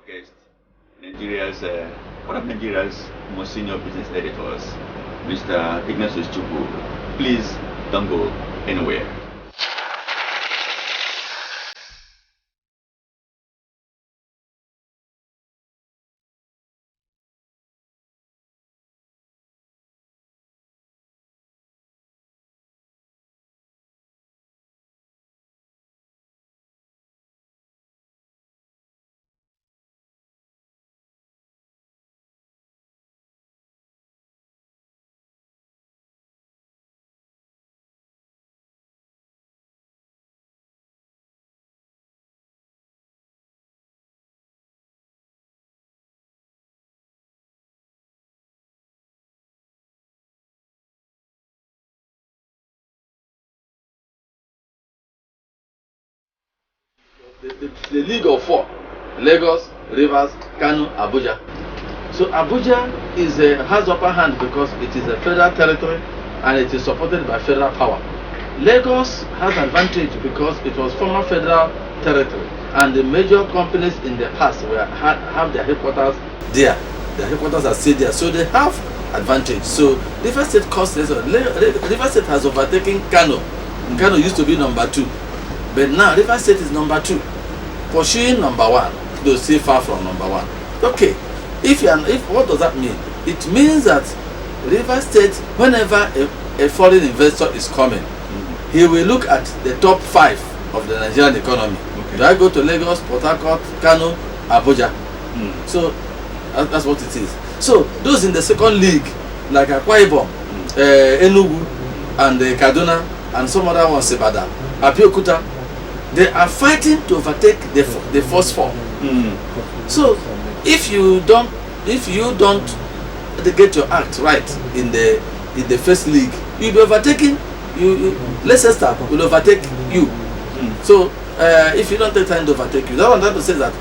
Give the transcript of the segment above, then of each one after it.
our guest, one of Nigeria's most senior business editors, Mr. Ignatius Chukwu. Please don't go anywhere. The League of Four: Lagos, Rivers, Kano, Abuja. So Abuja has upper hand because it is a federal territory and it is supported by federal power. Lagos has advantage because it was former federal territory and the major companies in the past have their headquarters there. Their headquarters are still there, so they have advantage. So Rivers State cost less. Rivers State has overtaken Kano. Kano used to be number 2, but now Rivers State is number 2, pursuing number 1, though still far from number 1. Okay, if what does that mean? It means that Rivers State, whenever a foreign investor is coming, he will look at the top 5 of the Nigerian economy. Okay. Do I go to Lagos, Port Harcourt, Kano, Abuja? So that's what it is. So those in the second league, like Akwa Ibom, Enugu, and Kaduna, and some other ones, Sebada, Abeokuta, they are fighting to overtake the first 4. So if you don't get your act right in the first league, you'll be overtaking. Leicester will overtake you. So if you don't take time to overtake you, that one to say that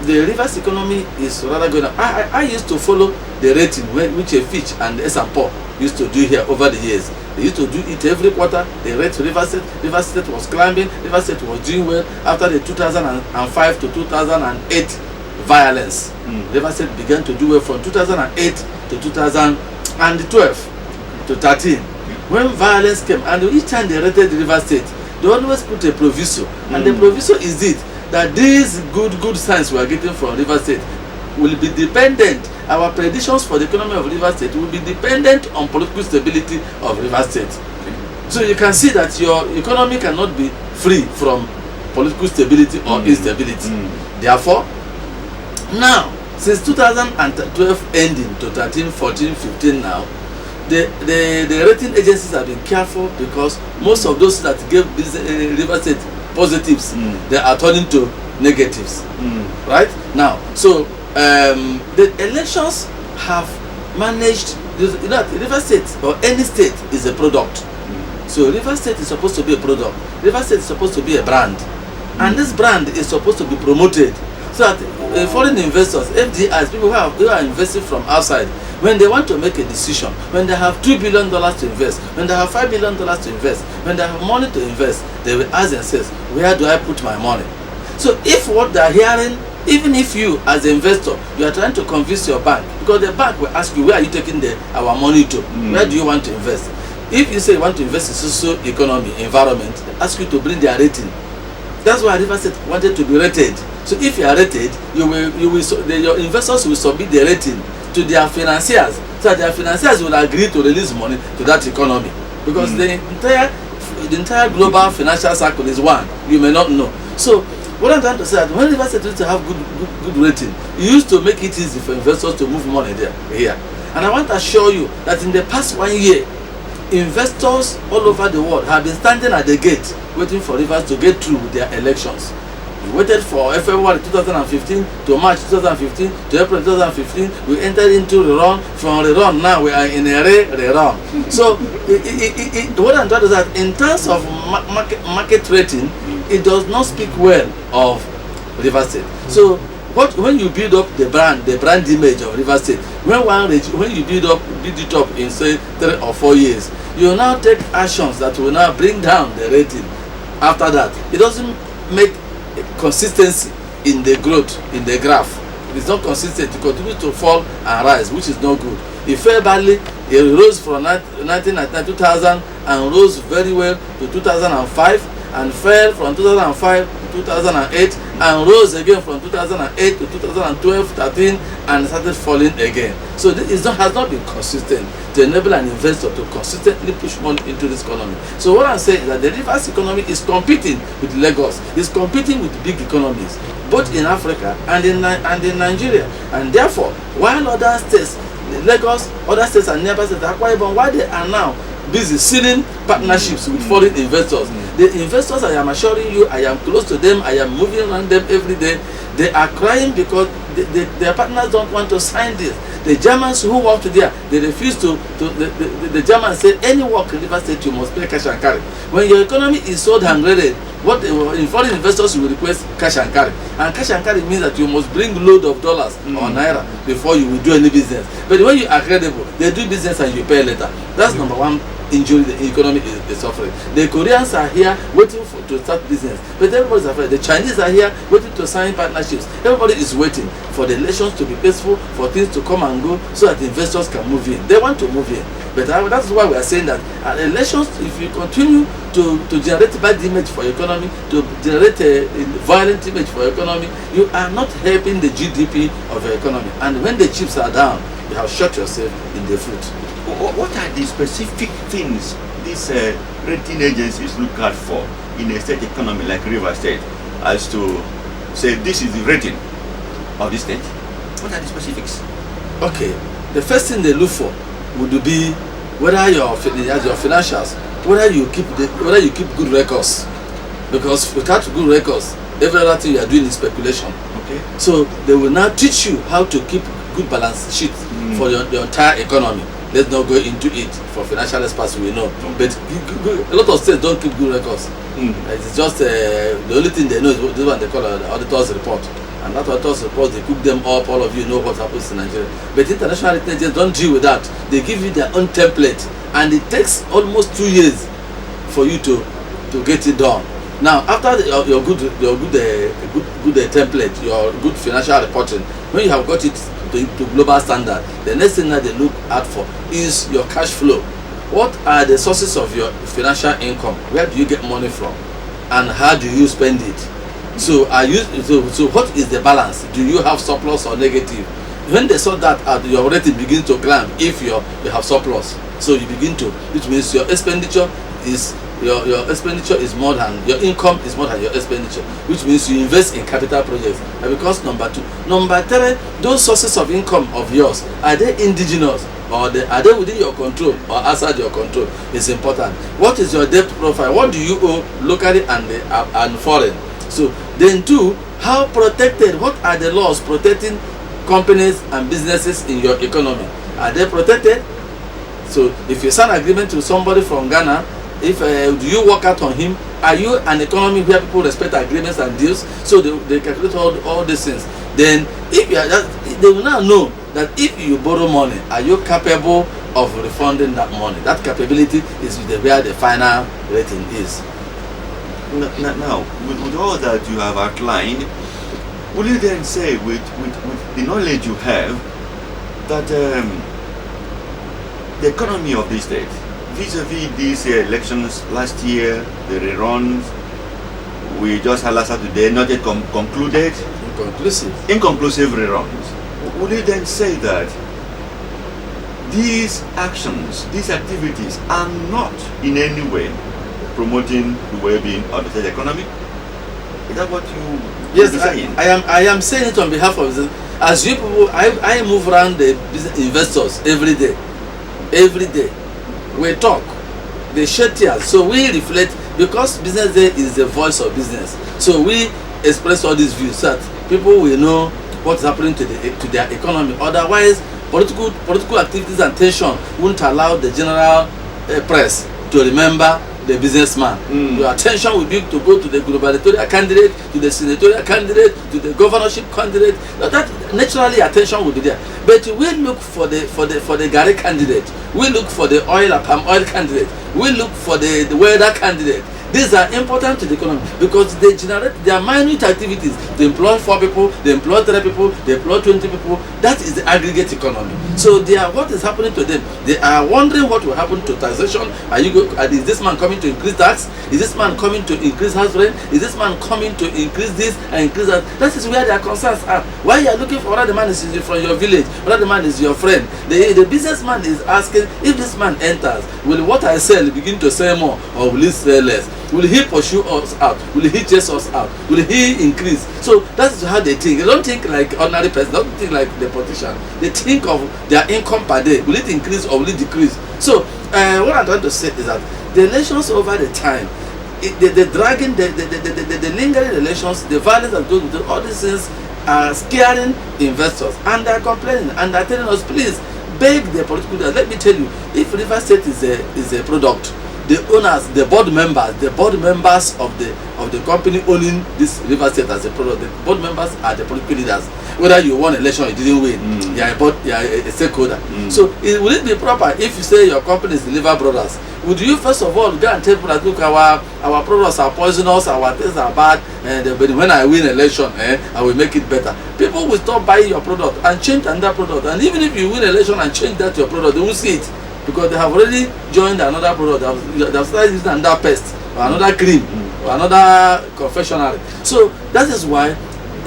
the Rivers economy is rather going up. I used to follow the rating which a Fitch and S&P used to do here over the years. They used to do it every quarter. They rate Rivers State. Rivers State was climbing. Rivers State was doing well after the 2005 to 2008 violence. Rivers State began to do well from 2008 to 2012 to 13. When violence came, and each time they rated Rivers State, they always put a proviso. And the proviso is it that these good signs we are getting from Rivers State will be dependent. Our predictions for the economy of Rivers State will be dependent on political stability of Rivers State. So you can see that your economy cannot be free from political stability or instability. Therefore, now since 2012 ending to 13, 14, 15 now, the rating agencies have been careful because most of those that gave Rivers State positives, they are turning to negatives. Right now, so the elections have managed. You know, Rivers State or any state is a product. So Rivers State is supposed to be a product. Rivers State is supposed to be a brand, and this brand is supposed to be promoted so that foreign investors, FDIs, people who are investing from outside, when they want to make a decision, when they have $2 billion to invest, when they have $5 billion to invest, when they have money to invest, they will ask themselves, where do I put my money? So if what they are hearing, even if you as an investor, you are trying to convince your bank, because the bank will ask you, where are you taking our money to? Where do you want to invest? If you say you want to invest in social economy, environment, they ask you to bring their rating. That's why Rivers State wanted to be rated. So if you are rated, your investors will submit the rating to their financiers, so that their financiers will agree to release money to that economy, because the entire global financial cycle is one. You may not know. So what I'm trying to say is that when Rivers State used to have good rating, it used to make it easy for investors to move money here. And I want to assure you that in the past 1 year, investors all over the world have been standing at the gate waiting for Rivers to get through with their elections. We waited for February 2015 to March 2015 to April 2015. We entered into rerun. From rerun now we are in a rerun. So what I'm trying to say is, in terms of market rating, it does not speak well of Rivers State. So when you build up the brand image of Rivers State, when you build it up in say 3 or 4 years, you will now take actions that will now bring down the rating. After that, it doesn't make consistency in the growth in the graph. It's not consistent. It continues to fall and rise, which is not good. It fell badly. It rose from 1999, 2000, and rose very well to 2005, and fell from 2005 to 2008, and rose again from 2008 to 2012, 13, and started falling again. So this has not been consistent to enable an investor to consistently push money into this economy. So what I'm saying is that the rivers economy is competing with Lagos, is competing with big economies, both in Africa and in Nigeria. And therefore, while other states, Lagos, other states and neighbor states, Akwa Ibom, why they are now busy sealing partnerships with foreign investors. The investors, I am assuring you, I am close to them, I am moving around them every day. They are crying because their partners don't want to sign this. The Germans who work there, they refuse to the Germans say any work in River State you must pay cash and carry. When your economy is so downgraded, what in foreign investors will request cash and carry. And cash and carry means that you must bring load of dollars or naira before you will do any business. But when you are credible, they do business and you pay later. That's number one injury the economy is suffering. The Koreans are here waiting to start business, but everybody's afraid. The Chinese are here waiting to sign partnerships. Everybody is waiting for the elections to be peaceful, for things to come and go, so that investors can move in. They want to move in, but that's why we are saying that at elections, if you continue to generate bad image for your economy, to generate a violent image for your economy, you are not helping the GDP of your economy. And when the chips are down, you have shot yourself in the foot. What are the specific things these rating agencies look out for in a state economy like River State, as to say this is the rating of the state? What are the specifics? Okay, the first thing they look for would be whether your financials, whether you keep good records, because without good records, every other thing you are doing is speculation. Okay. So they will now teach you how to keep good balance sheet for your entire economy. Let's not go into it. For financial experts, we know, but a lot of states don't keep good records. It's just the only thing they know is this one they call the auditor's report, and that auditor's report, they cook them up. All of you know what happens in Nigeria, but international rating agencies don't deal with that. They give you their own template, and it takes almost 2 years for you to get it done. Now, after your good template, your good financial reporting, when you have got it to global standard, the next thing that they look out for is your cash flow. What are the sources of your financial income? Where do you get money from, and how do you spend it? So what is the balance? Do you have surplus or negative? When they sort that out, your rating begins to climb if you have surplus. So you begin to, which means your expenditure is more than your income, is more than your expenditure, which means you invest in capital projects. And because number three, those sources of income of yours, are they indigenous, or are they within your control or outside your control? It's important. What is your debt profile? What do you owe locally and foreign? So then two, how protected, what are the laws protecting companies and businesses in your economy? Are they protected? So if you sign an agreement with somebody from Ghana, if do you work out on him? Are you an economy where people respect agreements and deals? So they calculate all these things. Then if you are they will now know that if you borrow money, are you capable of refunding that money? That capability is where the final rating is. Now, with all that you have outlined, would you then say, with the knowledge you have, that the economy of this state, vis-a-vis these elections last year, the reruns, we just had last Saturday, not yet concluded, inconclusive reruns, would you then say that these actions, these activities are not in any way promoting the well-being of the state economy? Is that what you are saying? I am saying it on behalf of the, as you people, I move around the business investors every day. We talk, they shed tears, so we reflect, because Business Day is the voice of business. So we express all these views so that people will know what's happening to their economy. Otherwise, political activities and tension won't allow the general press to remember the businessman. Your attention will be to go to the gubernatorial candidate, to the senatorial candidate, to the governorship candidate. That naturally attention will be there. But we look for the Gary candidate. We look for the oil and palm oil candidate. We look for the weather candidate. These are important to the economy because they generate their minute activities. They employ 4 people, they employ 3 people, they employ 20 people. That is the aggregate economy. So they are, what is happening to them? They are wondering what will happen to taxation. Is this man coming to increase tax? Is this man coming to increase house rent? Is this man coming to increase this and increase that? That is where their concerns are. Why you are looking for another man is from your village, another man is your friend. The businessman is asking, if this man enters, will what I sell begin to sell more or will he sell less? Will he pursue us out? Will he chase us out? Will he increase? So that's how they think. They don't think like ordinary person. They don't think like the politician. They think of their income per day. Will it increase or will it decrease? So what I'm trying to say is that the elections over the time, the dragging, the lingering elections, the violence that goes with all these things are scaring investors, and they're complaining and they're telling us, please beg the political leaders. Let me tell you, if River State is a product, the owners, the board members of the company owning this River State as a product, the board members are the political leaders. Whether you won election or you didn't win, you are a stakeholder. So will it be proper if you say your company is the Liver Brothers? Would you first of all go and tell people that, look, our products are poisonous, our things are bad, but when I win election, I will make it better? People will stop buying your product and change another product. And even if you win election and change that your product, they won't see it, because they have already joined another product. They have started using another paste or another cream or another confectionery. So that is why,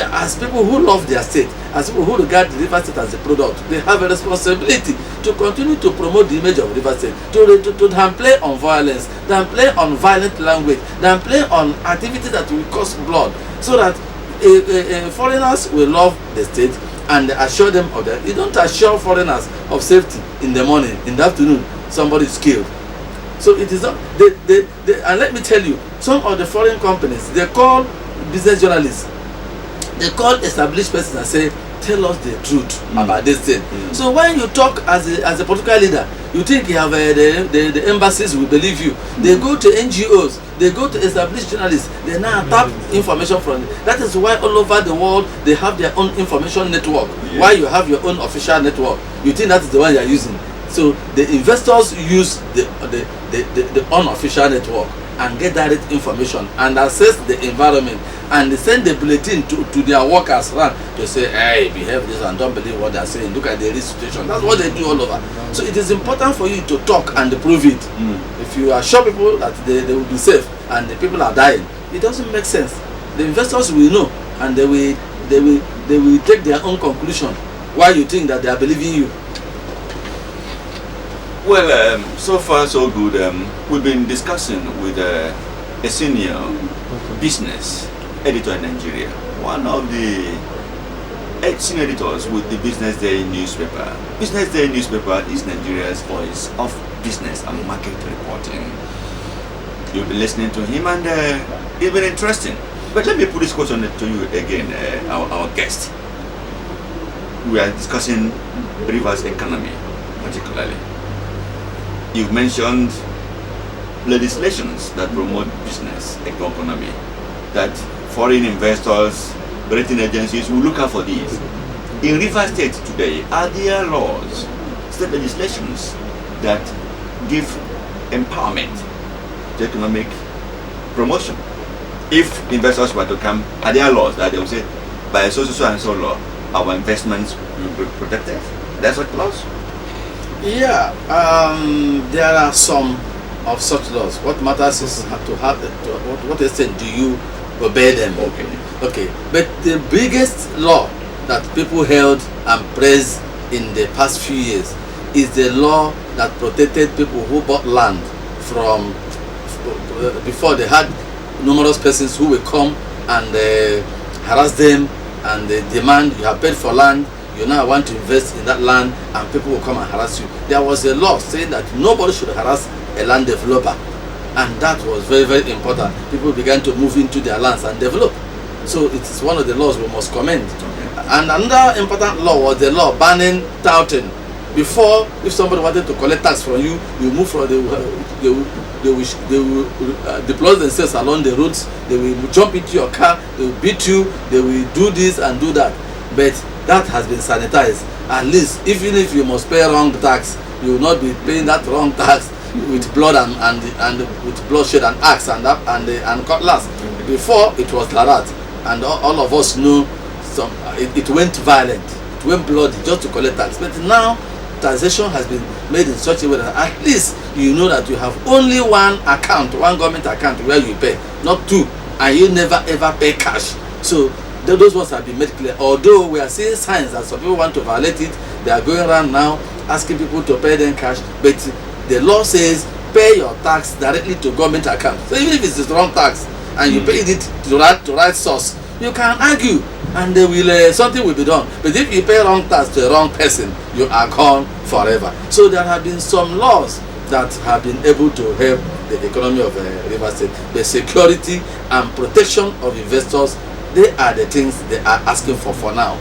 as people who love their state, as people who regard the River State as a product, they have a responsibility to continue to promote the image of River State, to downplay on violence, downplay on violent language, downplay on activities that will cause blood, so that foreigners will love the state and assure them of that. You don't assure foreigners of safety in the morning, in the afternoon somebody is killed. So it is not, and let me tell you, some of the foreign companies, they call business journalists, they call established persons and say, tell us the truth about this thing. So when you talk as a political leader, you think you have the embassies will believe you. They go to NGOs, they go to established journalists, they now tap information from it. That is why all over the world they have their own information network. Why you have your own official network? You think that is the one you are using. So the investors use the unofficial network and get direct information and assess the environment, and they send the bulletin to their workers around to say, hey, behave this and don't believe what they're saying, look at the risk situation. That's what they do all over. So it is important for you to talk and prove it. If you assure people that they will be safe and the people are dying, it doesn't make sense. The investors will know and they will take their own conclusion. Why you think that they are believing you? Well, so far so good. We've been discussing with a senior business editor in Nigeria, one of the senior editors with the Business Day newspaper. Business Day newspaper is Nigeria's voice of business and market reporting. You'll be listening to him, and it's been interesting. But let me put this question to you again, our guest. We are discussing Rivers economy, particularly. You've mentioned legislations that promote business economy, that foreign investors, rating agencies will look out for these. In River State today, are there laws, state legislations that give empowerment to economic promotion? If investors were to come, are there laws that they will say, by so and so law, our investments will be protected? That's what laws? Yeah, there are some of such laws. What matters is to what extent do you obey them? Okay. But the biggest law that people held and praised in the past few years is the law that protected people who bought land from before. They had numerous persons who will come and harass them, and they demand, you have paid for land, you now want to invest in that land, and people will come and harass you. There was a law saying that nobody should harass a land developer, and that was very, very important. People began to move into their lands and develop. So it is one of the laws we must commend. And another important law was the law banning touting. Before, if somebody wanted to collect tax from you, you move from they will deploy themselves along the roads, they will jump into your car, they will beat you, they will do this and do that. But that has been sanitized. At least, even if you must pay wrong tax, you will not be paying that wrong tax. with blood and with bloodshed and axe and cutlass. Before it was like that, and all of us know it went violent, it went bloody just to collect tax. But now taxation has been made in such a way that at least you know that you have only one account, one government account where you pay, not two, and you never ever pay cash. So those ones have been made clear. Although we are seeing signs that some people want to violate it, they are going around now asking people to pay them cash. But the law says pay your tax directly to government account. So even if it's the wrong tax and you paid it to right source, you can argue and they will something will be done. But if you pay wrong tax to the wrong person, you are gone forever. So there have been some laws that have been able to help the economy of Rivers State. The security and protection of investors, they are the things they are asking for now.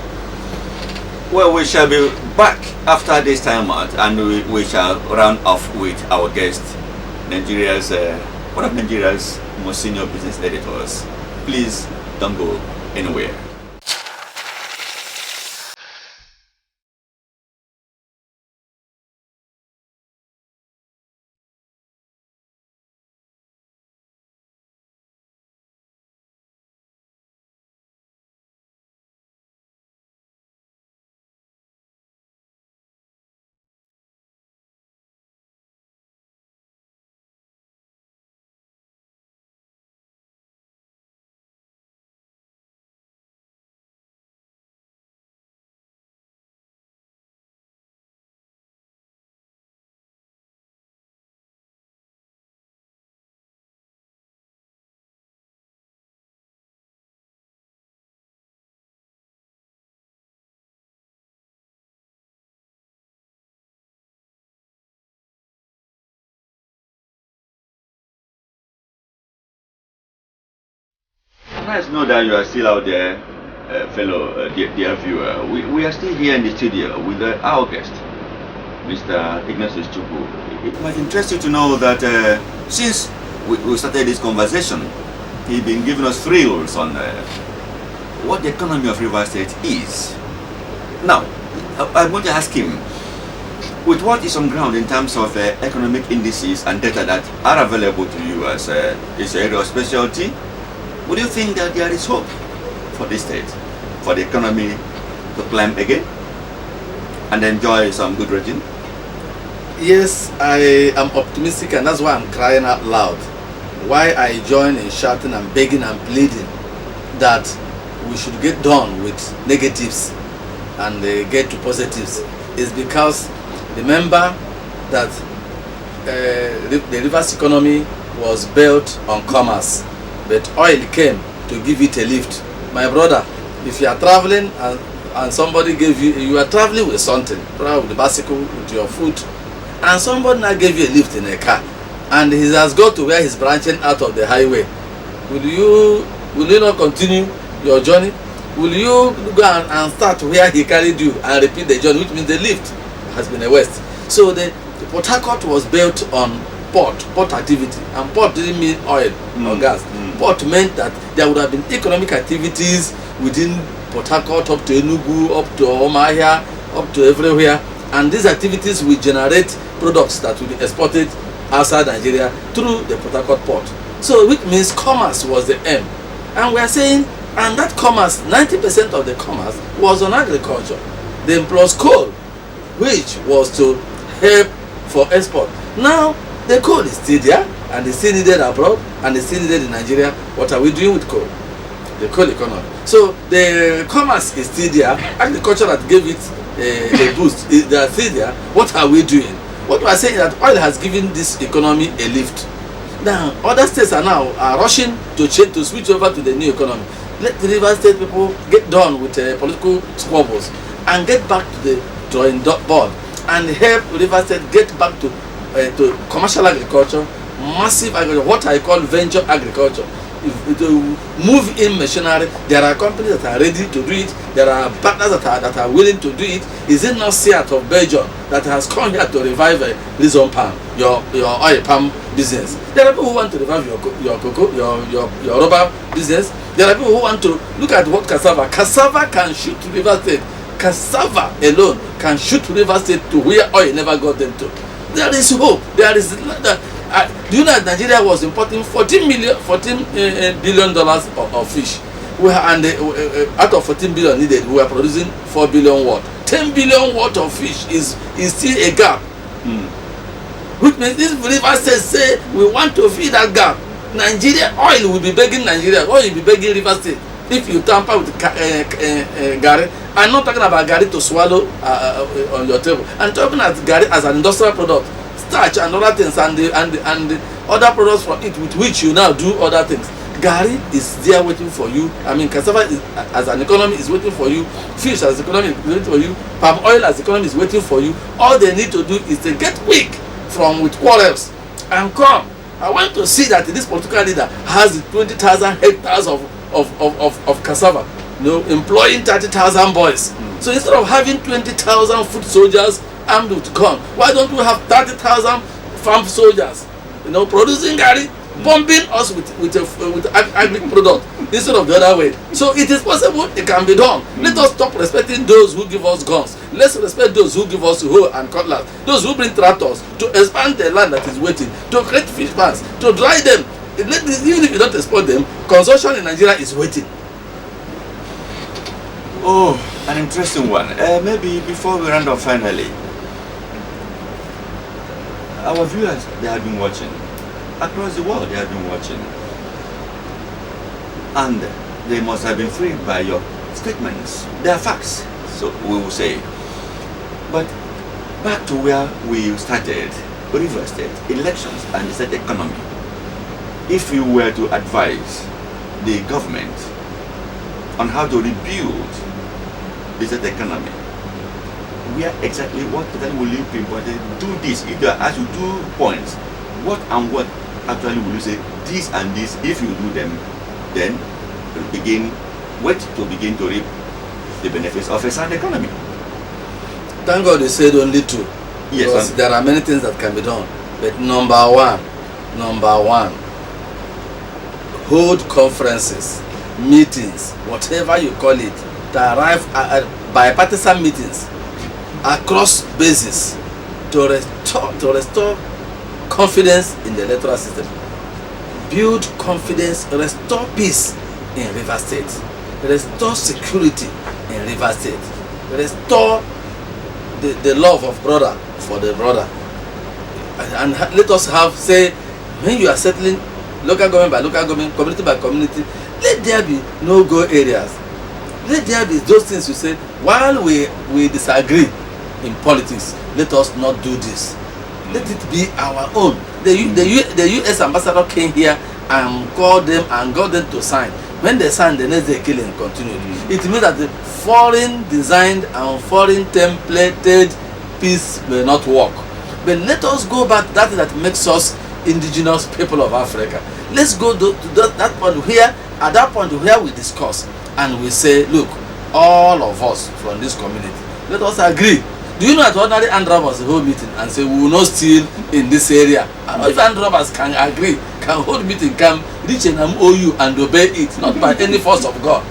Well, we shall be back after this time out, and we shall round off with our guest, Nigeria's one of Nigeria's most senior business editors. Please don't go anywhere. Nice to know that you are still out there, fellow dear viewer. We are still here in the studio with our guest, Mr. Ignatius Chukwu. It might interest you to know that since we started this conversation, he's been giving us thrills on what the economy of Rivers State is. Now, I want to ask him, with what is on ground in terms of economic indices and data that are available to you as his area of specialty, would you think that there is hope for this state, for the economy to climb again and enjoy some good regime? Yes, I am optimistic, and that's why I'm crying out loud. Why I join in shouting and begging and pleading that we should get done with negatives and get to positives is because remember that the Rivers economy was built on commerce, but oil came to give it a lift. My brother, if you are traveling and somebody gave you are traveling with something, probably with the bicycle, with your foot, and somebody now gave you a lift in a car, and he has got to where he's branching out of the highway, will you not continue your journey? Will you go and start where he carried you and repeat the journey, which means the lift has been a waste? So the Port Harcourt was built on port activity, and port didn't mean oil or gas. Port meant that there would have been economic activities within Port Harcourt, up to Enugu, up to Omahia, up to everywhere, and these activities will generate products that will be exported outside Nigeria through the Port Harcourt port. So which means commerce was the aim, and we are saying, and that commerce, 90% of the commerce was on agriculture, then plus coal, which was to help for export. Now the coal is still there, and it's still needed abroad, and it's still needed in Nigeria. What are we doing with coal? The coal economy. So the commerce is still there, agriculture that gave it a boost, they are still there. What are we doing? What we are saying is that oil has given this economy a lift. Now other states are rushing to switch over to the new economy. Let the Rivers State people get done with political squabbles and get back to the drawing board and help Rivers State get back to commercial agriculture, massive agriculture, what I call venture agriculture. If to move in machinery, there are companies that are ready to do it. There are partners that are willing to do it. Is it not Seat of Belgium that has come here to revive Lizon palm, your oil palm business? There are people who want to revive your cocoa, your rubber business. There are people who want to look at what cassava can shoot to Rivers State. Cassava alone can shoot to Rivers State to where oil never got them to. There is hope. There is do you know that Nigeria was importing $14 billion of fish? Out of 14 billion needed, we were producing 4 billion worth. 10 billion worth of fish is still a gap. Which means this river says, say we want to fill that gap. Nigeria oil will be begging Nigeria, oil will be begging River State. If you tamper with Gary, I'm not talking about Gary to swallow on your table. I'm talking about Gary as an industrial product, starch and other things, and the other products from it with which you now do other things. Gary is there waiting for you. I mean, cassava as an economy is waiting for you. Fish as an economy is waiting for you. Palm oil as an economy is waiting for you. All they need to do is to get quick from with quarrels and come. I want to see that this political leader has 20,000 hectares of cassava, employing 30,000 boys. So instead of having 20,000 foot soldiers armed with gun, why don't we have 30,000 farm soldiers, producing Gary, bombing us with agri product instead of the other way? So it is possible, it can be done. Let us stop respecting those who give us guns. Let's respect those who give us hoe and cutlass, those who bring tractors to expand the land that is waiting, to create fish ponds, to dry them. Even if you don't export them, consumption in Nigeria is waiting. Oh, an interesting one. Maybe before we round up finally, our viewers, they have been watching. Across the world, they have been watching. And they must have been freed by your statements. They are facts, so we will say. But back to where we started, River State, elections and the state economy. If you were to advise the government on how to rebuild the state economy, where exactly, what will you pinpoint? Do this. If they ask you 2 points, what and what actually will you say? This and this. If you do them, then begin to reap the benefits of a sound economy. Thank God they said only 2. Yes, because there are many things that can be done. But number one, hold conferences, meetings, whatever you call it, to arrive at bipartisan meetings across bases to restore confidence in the electoral system, build confidence, restore peace in River State, restore security in River State, restore the love of brother for the brother, and let us have, say, when you are settling local government by local government, community by community, let there be no-go areas. Let there be those things you say, while we disagree in politics, let us not do this. Let it be our own. The US ambassador came here and called them and got them to sign. When they signed, the next day killing continued. It means that the foreign designed and foreign templated peace may not work. But let us go back to that makes us indigenous people of Africa. Let's go to that point where, at that point where we discuss and we say, look, all of us from this community, let us agree. Do you know that ordinary hand robbers hold meeting and say we will not steal in this area? And if hand robbers can agree, can hold meeting, can reach an MOU and obey it, not by any force of God.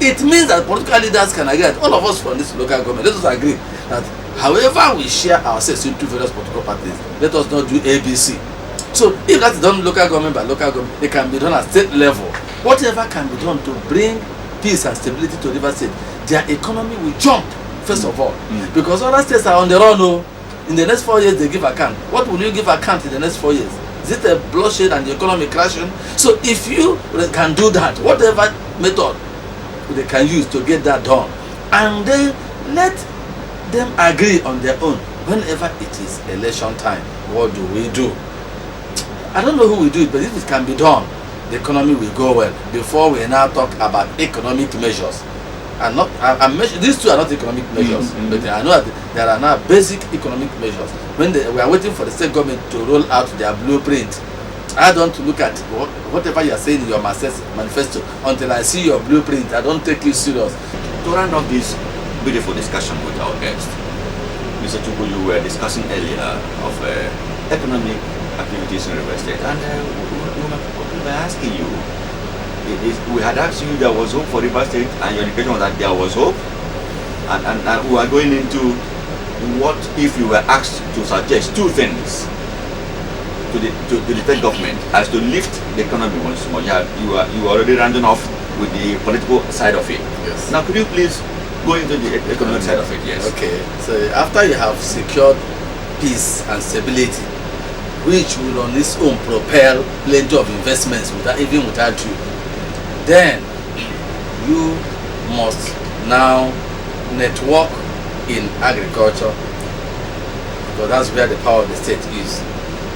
It means that political leaders can agree that all of us from this local government, let us agree that however we share ourselves into various political parties, let us not do ABC. So if that is done local government by local government, it can be done at state level. Whatever can be done to bring peace and stability to River State, their economy will jump, first of all. Because other states are on the run. In the next 4 years, they give account. What will you give account in the next 4 years? Is it a bloodshed and the economy crashing? So if you can do that, whatever method they can use to get that done, and then let them agree on their own. Whenever it is election time, what do we do? I don't know who will do it, but if it can be done, the economy will go well. Before we now talk about economic measures, these two are not economic measures, but I know that there are now basic economic measures. When we are waiting for the state government to roll out their blueprint, I don't look at whatever you are saying in your manifesto until I see your blueprint. I don't take you serious. To round up this beautiful discussion with our guest, Mr. Chukwu, you were discussing earlier of economic activities in River State, and we were asking you, we had asked you there was hope for River State, and your indication was that there was hope, and we are going into what if you were asked to suggest two things to the state government as to lift the economy once more? You are already rounding off with the political side of it. Yes. Now, could you please go into the economic side of it? Yes. Okay. So after you have secured peace and stability, which will on its own propel plenty of investments without you, then you must now network in agriculture, because that's where the power of the state is.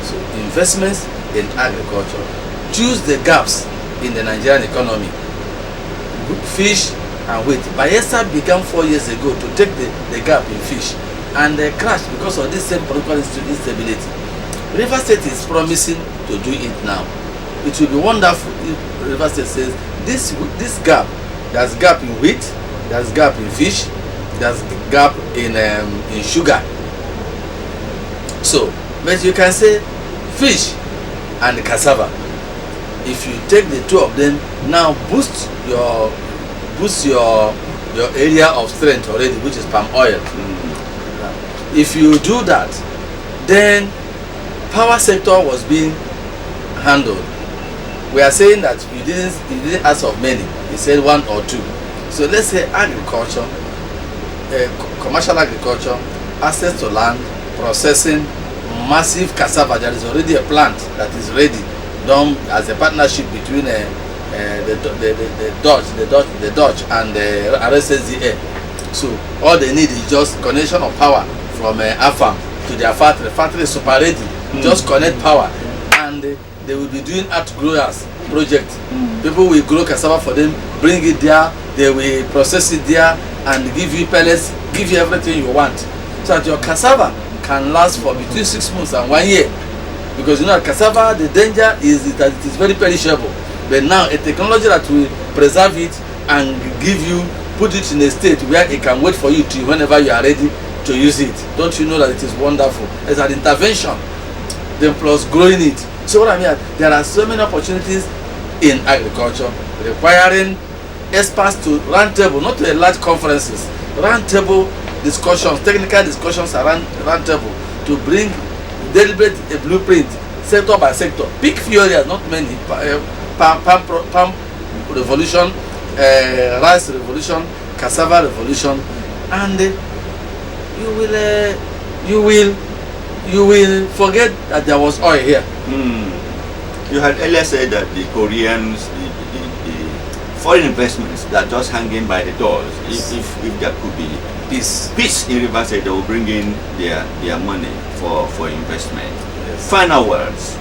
So investments in agriculture, choose the gaps in the Nigerian economy. Fish and wheat. Bayelsa began 4 years ago to take the gap in fish, and they crashed because of this same political instability. River State is promising to do it now. It will be wonderful if River State says this gap, there's gap in wheat, there's gap in fish, there's gap in sugar. So, but you can say fish and cassava. If you take the two of them, now boost your area of strength already, which is palm oil. If you do that, then power sector was being handled. We are saying that you didn't ask of many. You said one or two. So let's say agriculture, commercial agriculture, access to land, processing, massive cassava. There is already a plant that is ready, done as a partnership between the Dutch and the RSSDA. So all they need is just connection of power from AFAM to their factory. Factory is super ready. Just connect power, and they will be doing art growers project. People will grow cassava for them, bring it there, they will process it there and give you pellets, give you everything you want, so that your cassava can last for between 6 months and 1 year. Because you know cassava, the danger is that it is very perishable. But now a technology that will preserve it and put it in a state where it can wait for you to whenever you are ready to use it. Don't you know that it is wonderful? It's an intervention. Then plus growing it. So what I mean, there are so many opportunities in agriculture requiring experts to round table, not to a large conferences, round table discussions, technical discussions around round table to bring deliberate a blueprint sector by sector. Pick few areas, not many. Palm revolution, rice revolution, cassava revolution, and you will forget that there was oil here. You had earlier said that the Koreans, the foreign investments that are just hanging by the doors, if there could be peace in River State, they will bring in their money for investment. Yes. Final words.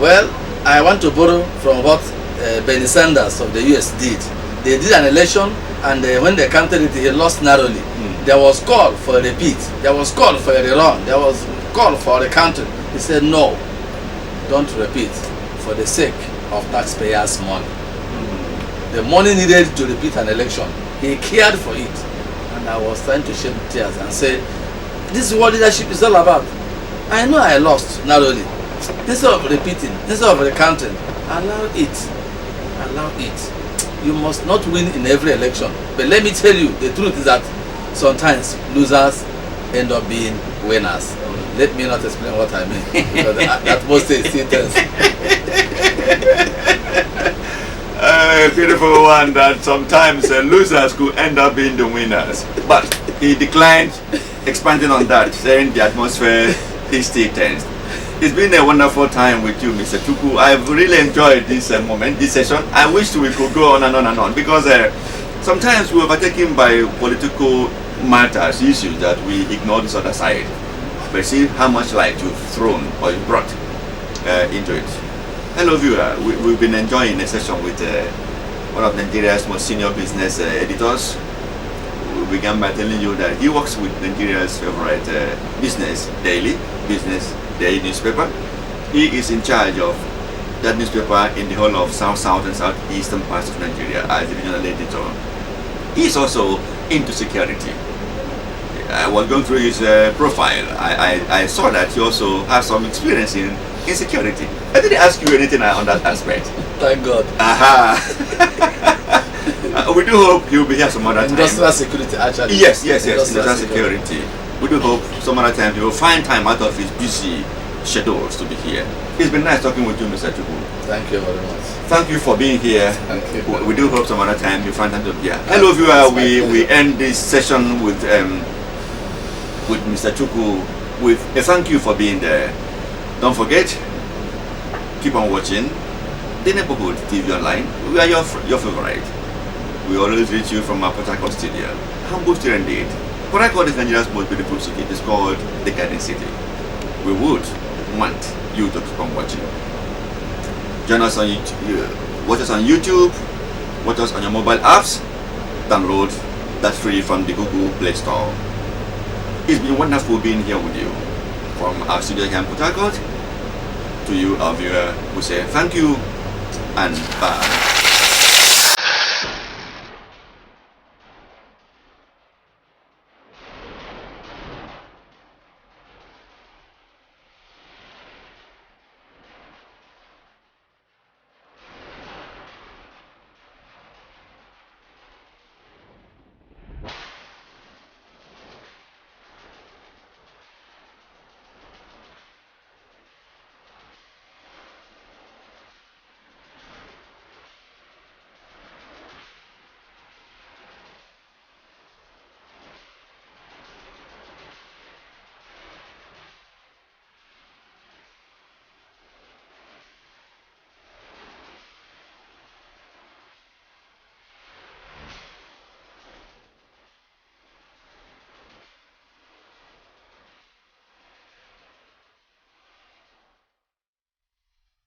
Well, I want to borrow from what Bernie Sanders of the US did. They did an election, and when they counted it, he lost narrowly. There was call for a repeat. There was call for a rerun. There was call for a counting. He said, no, don't repeat for the sake of taxpayers' money. The money needed to repeat an election, he cared for it. And I was trying to shed tears and say, this is what leadership is all about. I know I lost narrowly. Instead of repeating, instead of recounting, allow it. Allow it. You must not win in every election. But let me tell you, the truth is that sometimes losers end up being winners. Let me not explain what I mean, because that most is sentence. Beautiful one, that sometimes losers could end up being the winners. But he declined expanding on that, saying the atmosphere is still tense. It's been a wonderful time with you, Mr. Chukwu. I've really enjoyed this moment, this session. I wish we could go on and on and on, because sometimes we're overtaken by political matters, issues that we ignore this other side. But see how much light you've thrown or you brought into it. Hello viewer, we've been enjoying a session with one of Nigeria's most senior business editors. We began by telling you that he works with Nigeria's favorite business daily newspaper. He is in charge of that newspaper in the whole of South and Southeastern parts of Nigeria as the regional editor. He is also into security. I was going through his profile. I saw that he also has some experience in security. I didn't ask you anything on that aspect. Thank God. Aha. We do hope he'll be here some other time. Industrial security, actually. Yes. Industrial security. We do hope some other time he will find time out of his busy schedules to be here. It's been nice talking with you, Mr. Chukwu. Thank you very much. Thank you for being here. Thank you. We do hope some other time you find time to be here. Hello, viewer. We end this session with Mr. Chukwu with a thank you for being there. Don't forget, keep on watching the Neighborhood TV Online. We are your favorite. We always reach you from our Port Harcourt studio. Humble still indeed. Port Harcourt is Nigeria's most beautiful city. It is called the Garden City. We would want you to keep on watching. Join us on YouTube, watch us on YouTube, watch us on your mobile apps, download that free from the Google Play Store. It's been wonderful being here with you. From our studio here in Port Harcourt, to you, our viewer, we say thank you and bye.